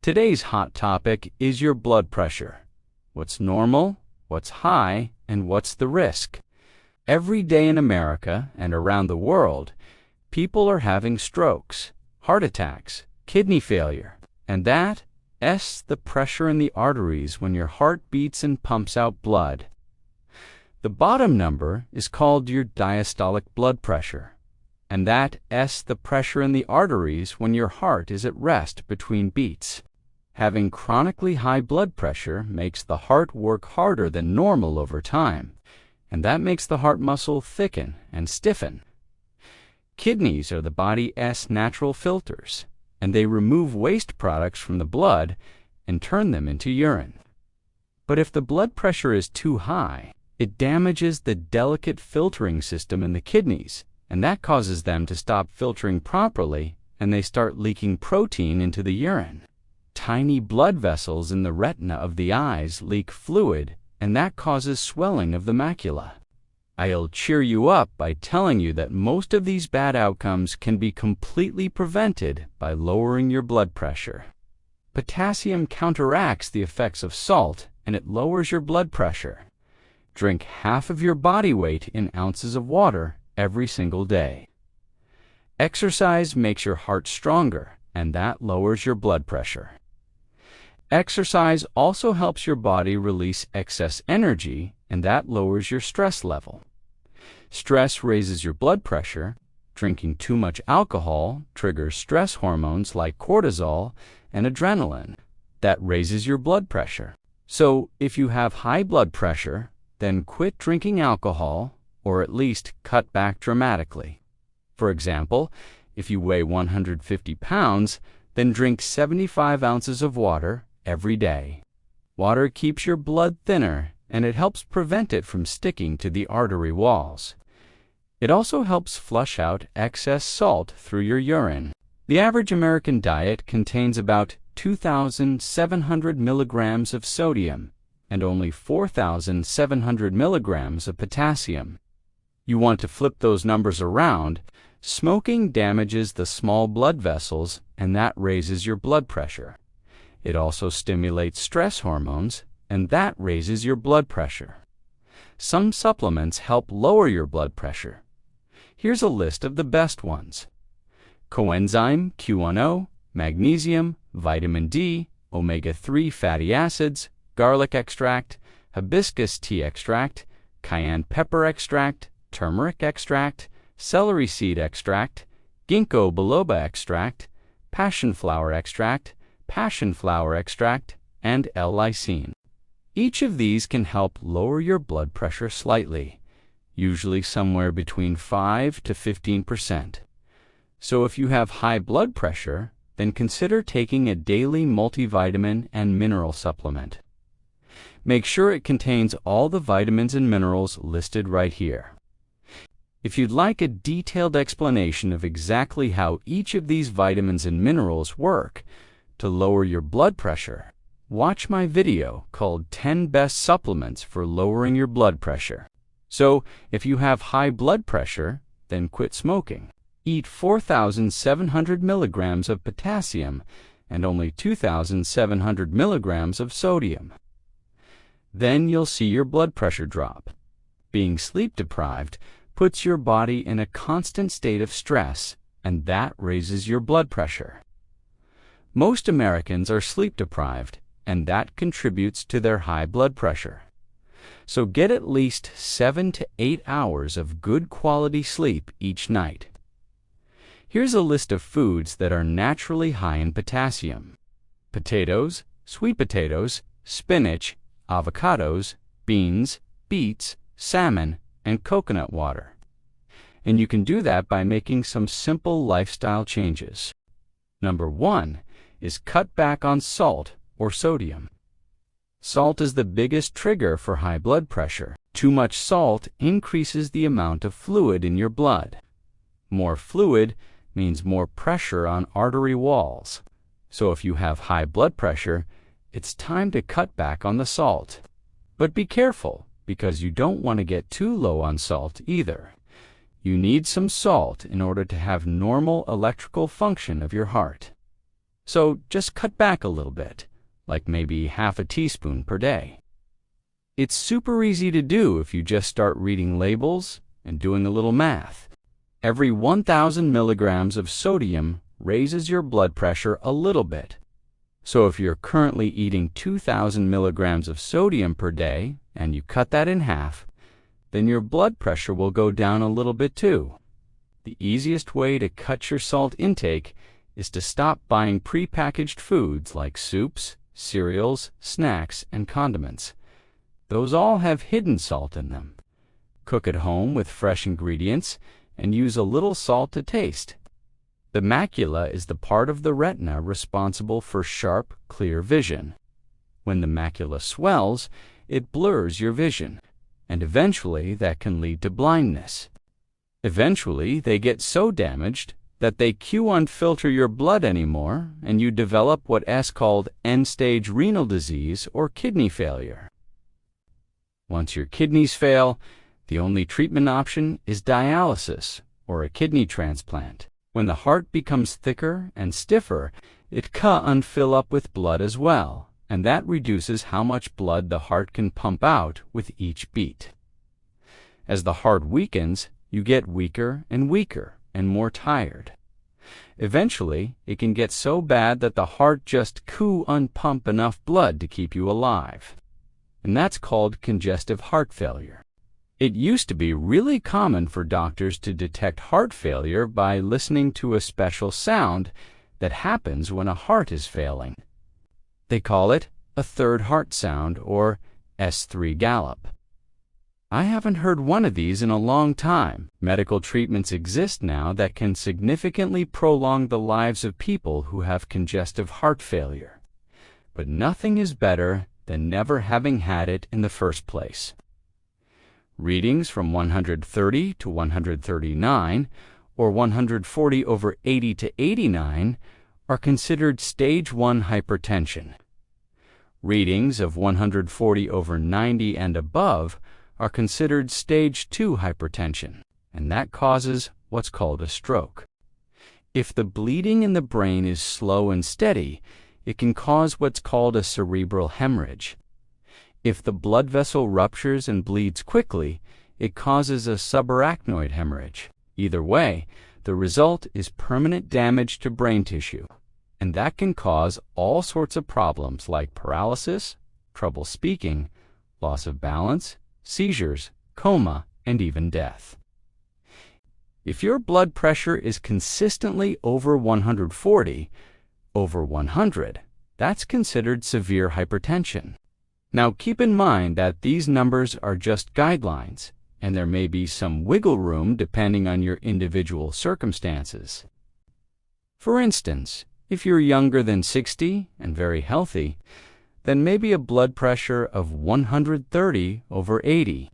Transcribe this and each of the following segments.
Today's hot topic is your blood pressure. What's normal, what's high, and what's the risk? Every day in America and around the world, people are having strokes, heart attacks, kidney failure, and that's the pressure in the arteries when your heart beats and pumps out blood. The bottom number is called your diastolic blood pressure, and that's the pressure in the arteries when your heart is at rest between beats. Having chronically high blood pressure makes the heart work harder than normal over time, and that makes the heart muscle thicken and stiffen. Kidneys are the body's natural filters, and they remove waste products from the blood and turn them into urine. But if the blood pressure is too high, it damages the delicate filtering system in the kidneys, and that causes them to stop filtering properly, and they start leaking protein into the urine. Tiny blood vessels in the retina of the eyes leak fluid, and that causes swelling of the macula. I'll cheer you up by telling you that most of these bad outcomes can be completely prevented by lowering your blood pressure. Potassium counteracts the effects of salt, and it lowers your blood pressure. Drink half of your body weight in ounces of water every single day. Exercise makes your heart stronger, and that lowers your blood pressure. Exercise also helps your body release excess energy, and that lowers your stress level. Stress raises your blood pressure. Drinking too much alcohol triggers stress hormones like cortisol and adrenaline. That raises your blood pressure. So, if you have high blood pressure, then quit drinking alcohol, or at least cut back dramatically. For example, if you weigh 150 pounds, then drink 75 ounces of water every day. Water keeps your blood thinner, and it helps prevent it from sticking to the artery walls. It also helps flush out excess salt through your urine. The average American diet contains about 2,700 milligrams of sodium and only 4,700 milligrams of potassium. You want to flip those numbers around. Smoking damages the small blood vessels, and that raises your blood pressure. It also stimulates stress hormones, and that raises your blood pressure. Some supplements help lower your blood pressure. Here's a list of the best ones: coenzyme Q10, magnesium, vitamin D, omega-3 fatty acids, garlic extract, hibiscus tea extract, cayenne pepper extract, turmeric extract, celery seed extract, ginkgo biloba extract, passion flower extract, and L-lysine. Each of these can help lower your blood pressure slightly, usually somewhere between 5 to 15%. So if you have high blood pressure, then consider taking a daily multivitamin and mineral supplement. Make sure it contains all the vitamins and minerals listed right here. If you'd like a detailed explanation of exactly how each of these vitamins and minerals work to lower your blood pressure, watch my video called 10 Best Supplements for Lowering Your Blood Pressure. So, if you have high blood pressure, then quit smoking. Eat 4,700 milligrams of potassium and only 2,700 milligrams of sodium. Then you'll see your blood pressure drop. Being sleep deprived puts your body in a constant state of stress, and that raises your blood pressure. Most Americans are sleep deprived, and that contributes to their high blood pressure. So get at least 7 to 8 hours of good quality sleep each night. Here's a list of foods that are naturally high in potassium: potatoes, sweet potatoes, spinach, avocados, beans, beets, salmon, and coconut water. And you can do that by making some simple lifestyle changes. Number 1 is cut back on salt or sodium. Salt is the biggest trigger for high blood pressure. Too much salt increases the amount of fluid in your blood. More fluid means more pressure on artery walls. So if you have high blood pressure, it's time to cut back on the salt. But be careful, because you don't want to get too low on salt either. You need some salt in order to have normal electrical function of your heart. So just cut back a little bit, like maybe half a teaspoon per day. It's super easy to do if you just start reading labels and doing a little math. Every 1,000 milligrams of sodium raises your blood pressure a little bit. So if you're currently eating 2,000 milligrams of sodium per day and you cut that in half, then your blood pressure will go down a little bit too. The easiest way to cut your salt intake is to stop buying prepackaged foods like soups, cereals, snacks, and condiments. Those all have hidden salt in them. Cook at home with fresh ingredients and use a little salt to taste. The macula is the part of the retina responsible for sharp, clear vision. When the macula swells, it blurs your vision, and eventually that can lead to blindness. Eventually, they get so damaged that they can't filter your blood anymore, and you develop what is called end-stage renal disease or kidney failure. Once your kidneys fail, the only treatment option is dialysis or a kidney transplant. When the heart becomes thicker and stiffer, it can't fill up with blood as well, and that reduces how much blood the heart can pump out with each beat. As the heart weakens, you get weaker and more tired. Eventually, it can get so bad that the heart just can't pump enough blood to keep you alive. And that's called congestive heart failure. It used to be really common for doctors to detect heart failure by listening to a special sound that happens when a heart is failing. They call it a third heart sound, or S3 gallop. I haven't heard one of these in a long time. Medical treatments exist now that can significantly prolong the lives of people who have congestive heart failure. But nothing is better than never having had it in the first place. Readings from 130 to 139, or 140 over 80 to 89, are considered stage 1 hypertension. Readings of 140 over 90 and above are considered stage 2 hypertension, and that causes what's called a stroke. If the bleeding in the brain is slow and steady, it can cause what's called a cerebral hemorrhage. If the blood vessel ruptures and bleeds quickly, it causes a subarachnoid hemorrhage. Either way, the result is permanent damage to brain tissue, and that can cause all sorts of problems like paralysis, trouble speaking, loss of balance, seizures, coma, and even death. If your blood pressure is consistently over 140, over 100, that's considered severe hypertension. Now keep in mind that these numbers are just guidelines, and there may be some wiggle room depending on your individual circumstances. For instance, if you're younger than 60 and very healthy, then maybe a blood pressure of 130 over 80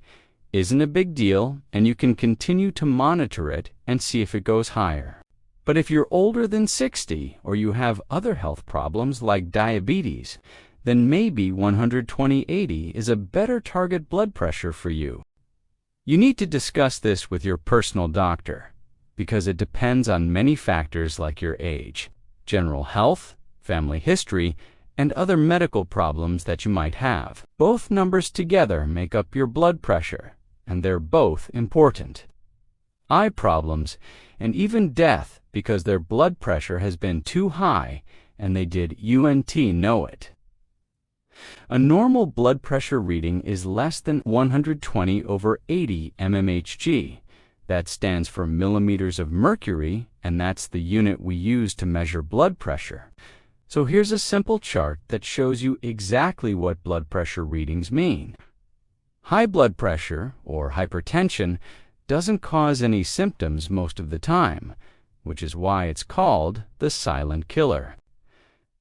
isn't a big deal, and you can continue to monitor it and see if it goes higher. But if you're older than 60 or you have other health problems like diabetes, then maybe 120/80 is a better target blood pressure for you. You need to discuss this with your personal doctor because it depends on many factors like your age, general health, family history, and other medical problems that you might have. Both numbers together make up your blood pressure, and they're both important. Eye problems and even death because their blood pressure has been too high and they did UNT know it. A normal blood pressure reading is less than 120 over 80 mmHg. That stands for millimeters of mercury, and that's the unit we use to measure blood pressure. So here's a simple chart that shows you exactly what blood pressure readings mean. High blood pressure, or hypertension, doesn't cause any symptoms most of the time, which is why it's called the silent killer.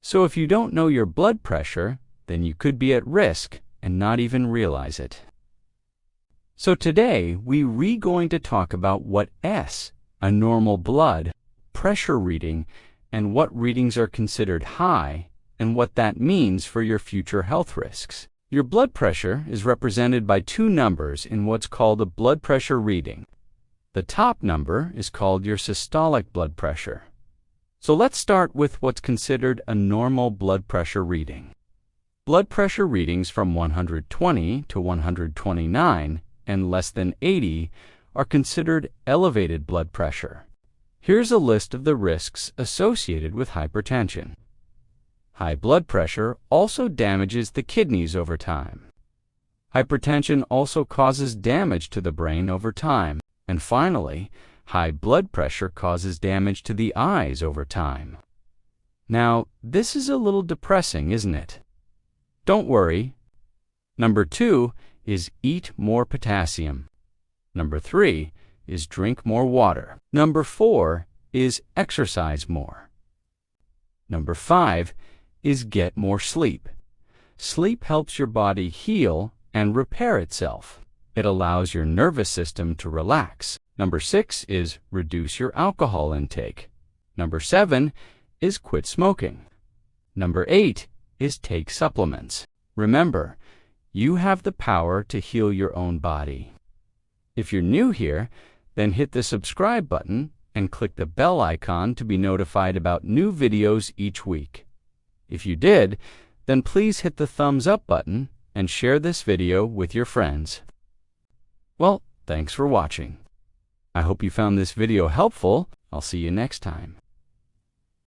So if you don't know your blood pressure, then you could be at risk and not even realize it. So today, we're going to talk about what is a normal blood pressure reading and what readings are considered high and what that means for your future health risks. Your blood pressure is represented by two numbers in what's called a blood pressure reading. The top number is called your systolic blood pressure. So let's start with what's considered a normal blood pressure reading. Blood pressure readings from 120 to 129 and less than 80 are considered elevated blood pressure. Here's a list of the risks associated with hypertension. High blood pressure also damages the kidneys over time. Hypertension also causes damage to the brain over time. And finally, high blood pressure causes damage to the eyes over time. Now, this is a little depressing, isn't it? Don't worry. Number 2 is eat more potassium. Number 3 is drink more water. Number 4 is exercise more. Number 5 is get more sleep. Sleep helps your body heal and repair itself. It allows your nervous system to relax. Number 6 is reduce your alcohol intake. Number 7 is quit smoking. Number 8 is take supplements. Remember, you have the power to heal your own body. If you're new here, then hit the subscribe button and click the bell icon to be notified about new videos each week. If you did, then please hit the thumbs up button and share this video with your friends. Well, thanks for watching. I hope you found this video helpful. I'll see you next time.